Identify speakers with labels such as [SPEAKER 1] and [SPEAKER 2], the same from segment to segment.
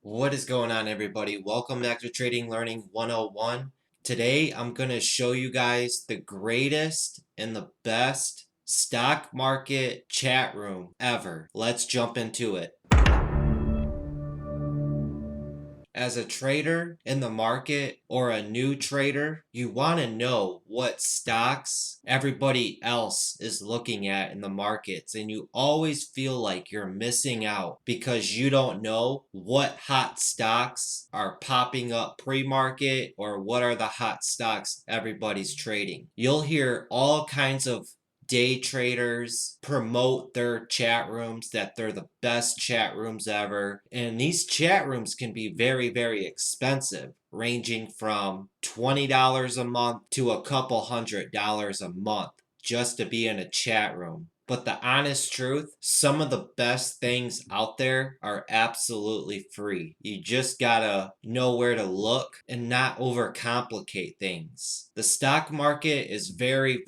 [SPEAKER 1] What is going on, everybody? Welcome back to Trading Learning 101. Today I'm going to show you guys the greatest and the best stock market chat room ever. Let's jump into it. As a trader in the market or a new trader, you want to know what stocks everybody else is looking at in the markets, and you always feel like you're missing out because you don't know what hot stocks are popping up pre-market or what are the hot stocks everybody's trading. You'll hear all kinds of day traders promote their chat rooms that they're the best chat rooms ever, and these chat rooms can be very expensive, ranging from $20 a month to a couple $100 a month just to be in a chat room. But the honest truth, some of the best things out there are absolutely free. You just gotta know where to look and not overcomplicate things. The stock market is very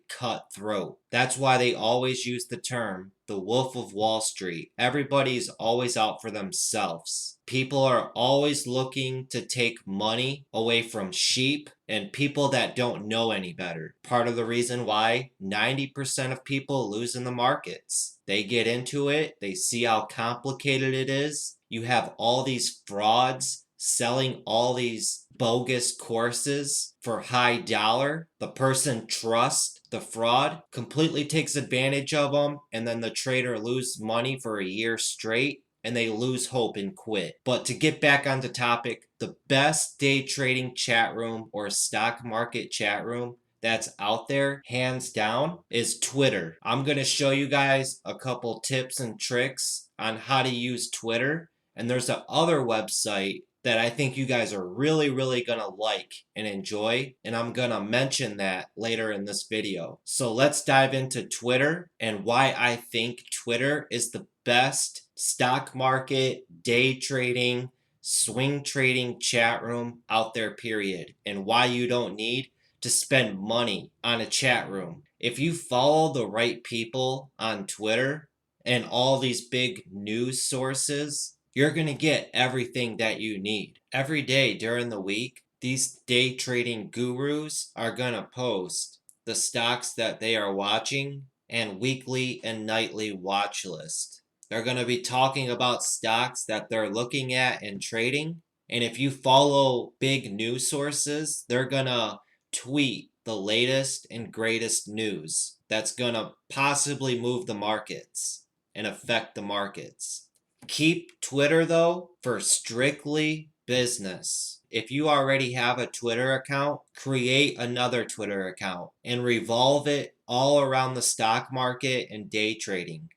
[SPEAKER 1] cutthroat. That's why they always use the term the Wolf of Wall Street. Everybody's always out for themselves. People are always looking to take money away from sheep and people that don't know any better. Part of the reason why 90% of people lose in the markets. They get into it, they see how complicated it is. You have all these frauds selling all these bogus courses for high dollar. The person trusts the fraud, completely takes advantage of them, and then the trader loses money for a year straight and they lose hope and quit. But to get back onto topic, the best day trading chat room or stock market chat room that's out there, hands down, is Twitter. I'm going to show you guys a couple tips and tricks on how to use Twitter. And there's a other website that I think you guys are really going to like and enjoy, and I'm going to mention that later in this video. So let's dive into Twitter and why I think Twitter is the best stock market, day trading, swing trading chat room out there, period, and why you don't need to spend money on a chat room. If you follow the right people on Twitter and all these big news sources, you're going to get everything that you need. Every day during the week, these day trading gurus are going to post the stocks that they are watching and weekly and nightly watch list. They're going to be talking about stocks that they're looking at and trading. And if you follow big news sources, they're going to tweet the latest and greatest news that's going to possibly move the markets and affect the markets. Keep Twitter, though, for strictly business. If you already have a Twitter account, create another Twitter account and revolve it all around the stock market and day trading.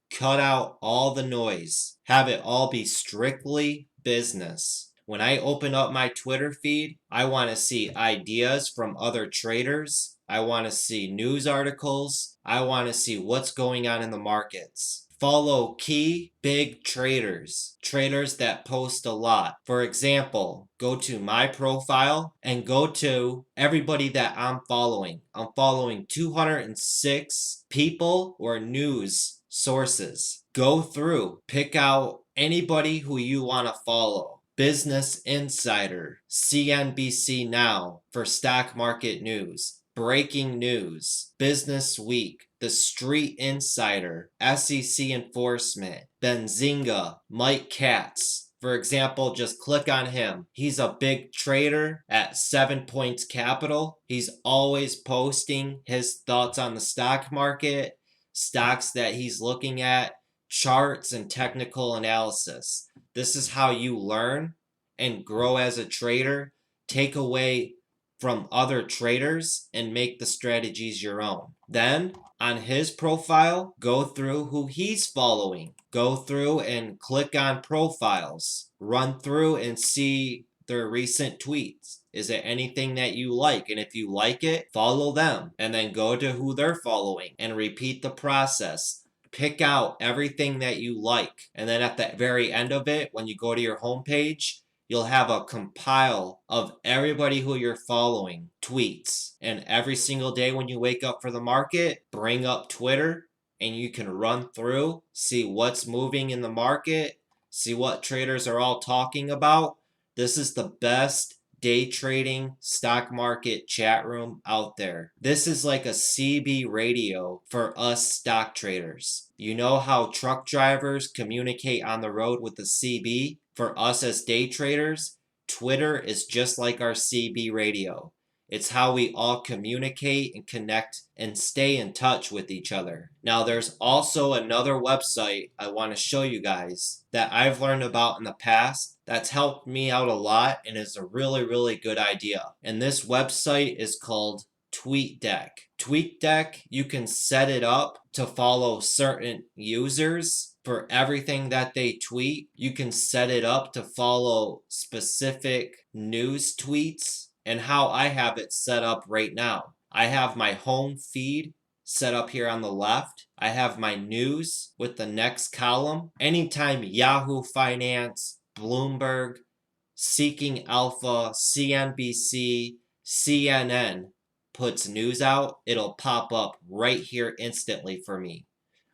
[SPEAKER 1] Cut out all the noise. Have it all be strictly business. When I open up my Twitter feed, I want to see ideas from other traders. I want to see news articles. I want to see what's going on in the markets. Follow key big traders that post a lot. For example, go to my profile and go to everybody that I'm following. I'm following 206 people or news sources. Go through, pick out anybody who you want to follow. Business Insider, CNBC Now for stock market news. Breaking News, Business Week, The Street Insider, SEC Enforcement, Benzinga, Mike Katz. For example, just click on him. He's a big trader at 7 Points Capital. He's always posting his thoughts on the stock market, stocks that he's looking at, charts, and technical analysis. This is how you learn and grow as a trader. Take away from other traders and make the strategies your own. Then on his profile, go through who he's following. Go through and click on profiles. Run through and see their recent tweets. Is it anything that you like? And if you like it, follow them. And then go to who they're following and repeat the process. Pick out everything that you like. And then at the very end of it, when you go to your homepage, you'll have a compile of everybody who you're following tweets. And every single day when you wake up for the market, bring up Twitter and you can run through, see what's moving in the market, See what traders are all talking about? This is the best day trading stock market chat room out there. This is like a CB radio for us stock traders. You know how truck drivers communicate on the road with the CB? For us as day traders, Twitter is just like our CB radio. It's how we all communicate and connect and stay in touch with each other. Now, there's also another website I want to show you guys that I've learned about in the past that's helped me out a lot and is a really, really good idea. And this website is called TweetDeck. TweetDeck, you can set it up to follow certain users for everything that they tweet. You can set it up to follow specific news tweets. And how I have it set up right now, I have my home feed set up here on the left. I have my news with the next column. Anytime Yahoo Finance, Bloomberg, Seeking Alpha, CNBC, CNN puts news out, it'll pop up right here instantly for me.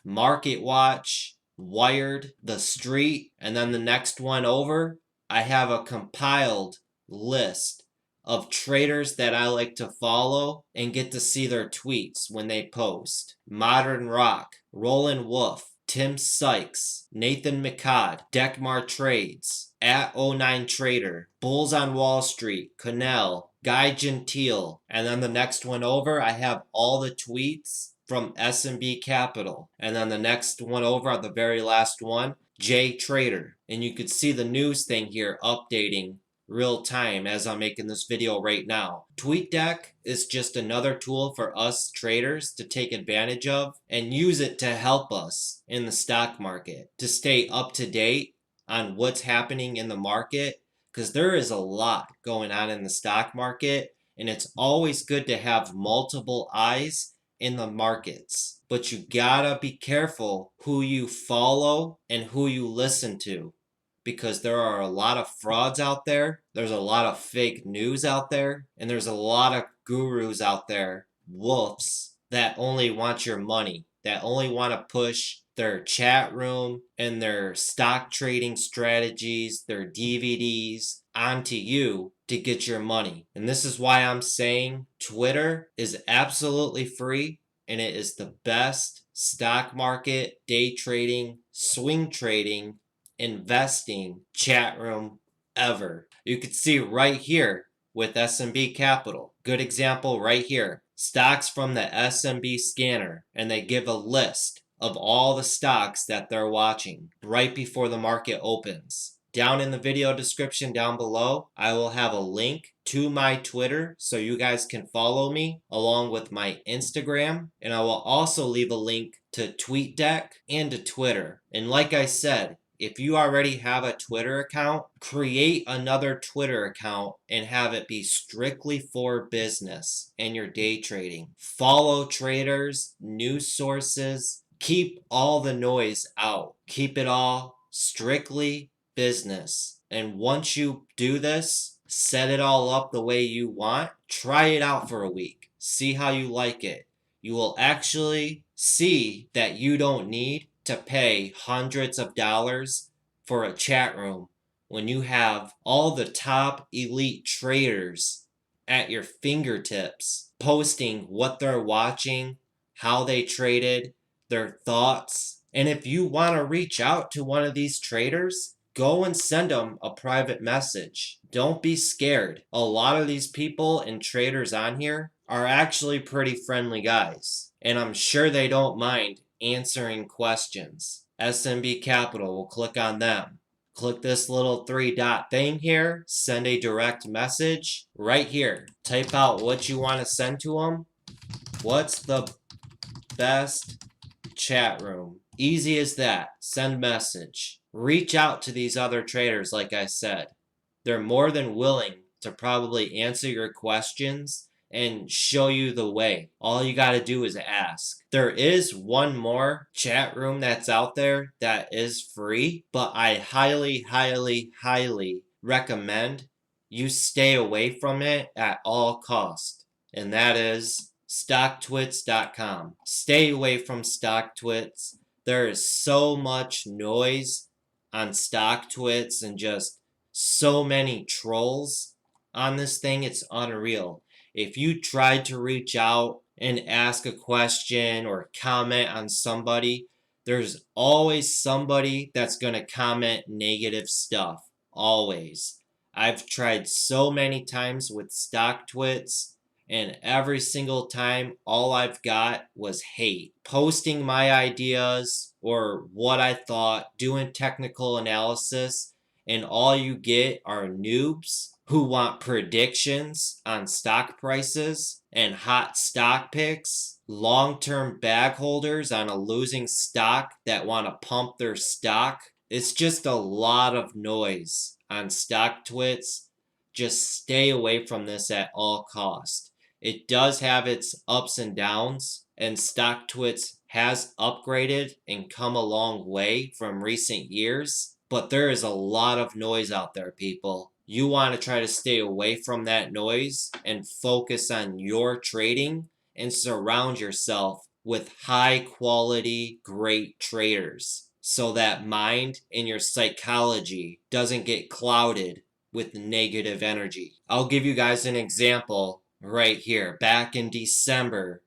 [SPEAKER 1] Market Watch, Wired, The Street, and then the next one over, I have a compiled list of traders that I like to follow and get to see their tweets when they post. Modern Rock, Roland Wolf, Tim Sykes, Nathan McCod, Deckmar Trades, @09 Trader, Bulls on Wall Street, Connell, Guy Gentile, and then the next one over, I have all the tweets from S&B Capital. And then the next one over, on the very last one, J Trader. And you could see the news thing here updating real time as I'm making this video right now. TweetDeck is just another tool for us traders to take advantage of and use it to help us in the stock market, to stay up to date on what's happening in the market, because there is a lot going on in the stock market, and it's always good to have multiple eyes in the markets. But you gotta be careful who you follow and who you listen to, because there are a lot of frauds out there, there's a lot of fake news out there, and there's a lot of gurus out there, wolves, that only want your money, that only want to push their chat room and their stock trading strategies, their DVDs onto you to get your money. And this is why I'm saying Twitter is absolutely free, and it is the best stock market, day trading, swing trading, investing chat room ever. You can see right here with S&B Capital. Good example right here. Stocks from the S&B scanner, and they give a list of all the stocks that they're watching right before the market opens. Down in the video description down below, I will have a link to my Twitter so you guys can follow me, along with my Instagram, and I will also leave a link to TweetDeck and to Twitter. And like I said, if you already have a Twitter account, create another Twitter account and have it be strictly for business and your day trading. Follow traders, news sources, keep all the noise out. Keep it all strictly business. And once you do this, set it all up the way you want, try it out for a week. See how you like it. You will actually see that you don't need to pay hundreds of dollars for a chat room when you have all the top elite traders at your fingertips posting what they're watching, how they traded, their thoughts. And if you want to reach out to one of these traders, go and send them a private message. Don't be scared. A lot of these people and traders on here are actually pretty friendly guys, and I'm sure they don't mind answering questions. SMB Capital will click on them. Click this little 3-dot thing here, send a direct message right here. Type out what you want to send to them. What's the best chat room? Easy as that. Send message. Reach out to these other traders, like I said. They're more than willing to probably answer your questions and show you the way. All you got to do is ask. There is one more chat room that's out there that is free, but I highly, highly, highly recommend you stay away from it at all costs. And that is StockTwits.com. Stay away from StockTwits. There is so much noise on StockTwits and just so many trolls on this thing. It's unreal. If you tried to reach out and ask a question or comment on somebody, there's always somebody that's going to comment negative stuff. Always. I've tried so many times with StockTwits, and every single time, all I've got was hate. Posting my ideas or what I thought, doing technical analysis, and all you get are noobs who want predictions on stock prices and hot stock picks, long-term bag holders on a losing stock that want to pump their stock. It's just a lot of noise on StockTwits. Just stay away from this at all costs. It does have its ups and downs, and StockTwits has upgraded and come a long way from recent years, but there is a lot of noise out there, people. You want to try to stay away from that noise and focus on your trading and surround yourself with high quality, great traders so that mind and your psychology doesn't get clouded with negative energy. I'll give you guys an example right here. Back in December,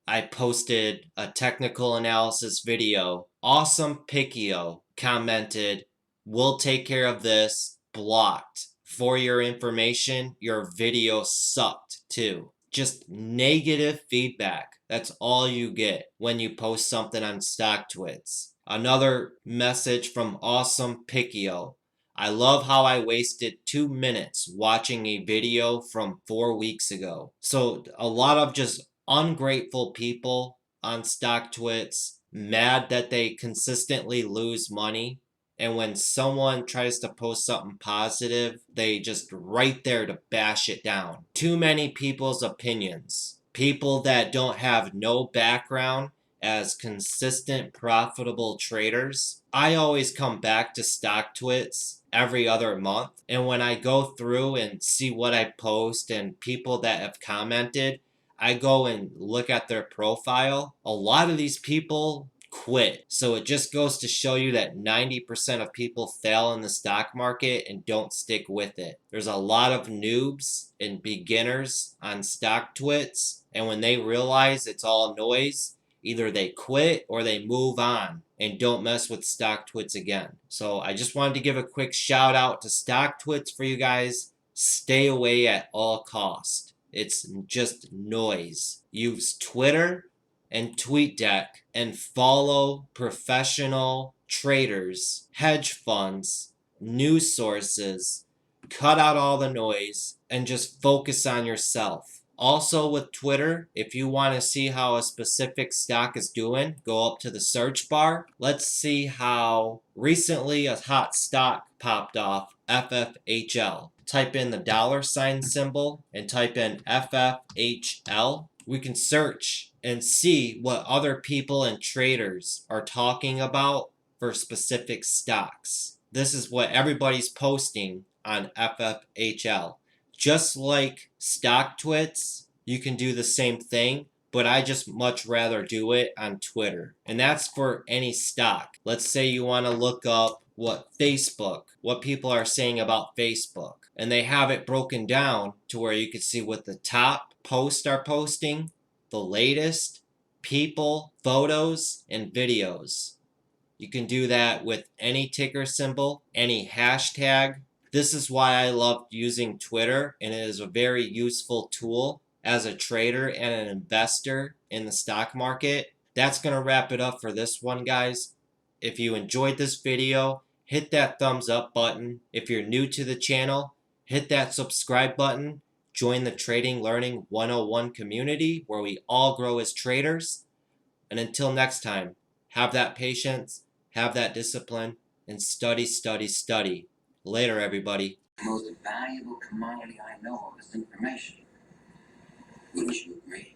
[SPEAKER 1] I posted a technical analysis video. Awesome Picchio commented, "We'll take care of this, blocked. For your information, your video sucked too." Just negative feedback. That's all you get when you post something on StockTwits. Another message from Awesome Picchio. "I love how I wasted 2 minutes watching a video from 4 weeks ago." So a lot of just ungrateful people on StockTwits, mad that they consistently lose money. And when someone tries to post something positive, they just right there to bash it down. Too many people's opinions. People that don't have no background as consistent, profitable traders. I always come back to StockTwits every other month. And when I go through and see what I post and people that have commented, I go and look at their profile. A lot of these people quit. So it just goes to show you that 90% of people fail in the stock market and don't stick with it. There's a lot of noobs and beginners on StockTwits, and when they realize it's all noise, either they quit or they move on and don't mess with StockTwits again. So I just wanted to give a quick shout out to StockTwits for you guys. Stay away at all costs. It's just noise. Use Twitter and TweetDeck and follow professional traders, hedge funds, news sources. Cut out all the noise and just focus on yourself. Also with Twitter, if you want to see how a specific stock is doing, go up to the search bar. Let's see how recently a hot stock popped off, FFHL. Type in the $ symbol and type in FFHL. We can search and see what other people and traders are talking about for specific stocks. This is what everybody's posting on FFHL. Just like StockTwits, you can do the same thing, but I just much rather do it on Twitter. And that's for any stock. Let's say you want to look up what people are saying about Facebook. And they have it broken down to where you can see what the top posts are posting, the latest, people, photos, and videos. You can do that with any ticker symbol, any hashtag. This is why I love using Twitter, and it is a very useful tool as a trader and an investor in the stock market. That's going to wrap it up for this one, guys. If you enjoyed this video, hit that thumbs up button. If you're new to the channel, hit that subscribe button. Join the Trading Learning 101 community where we all grow as traders. And until next time, have that patience, have that discipline, and study, study, study. Later, everybody.
[SPEAKER 2] The most valuable commodity I know of is information. Wouldn't you agree?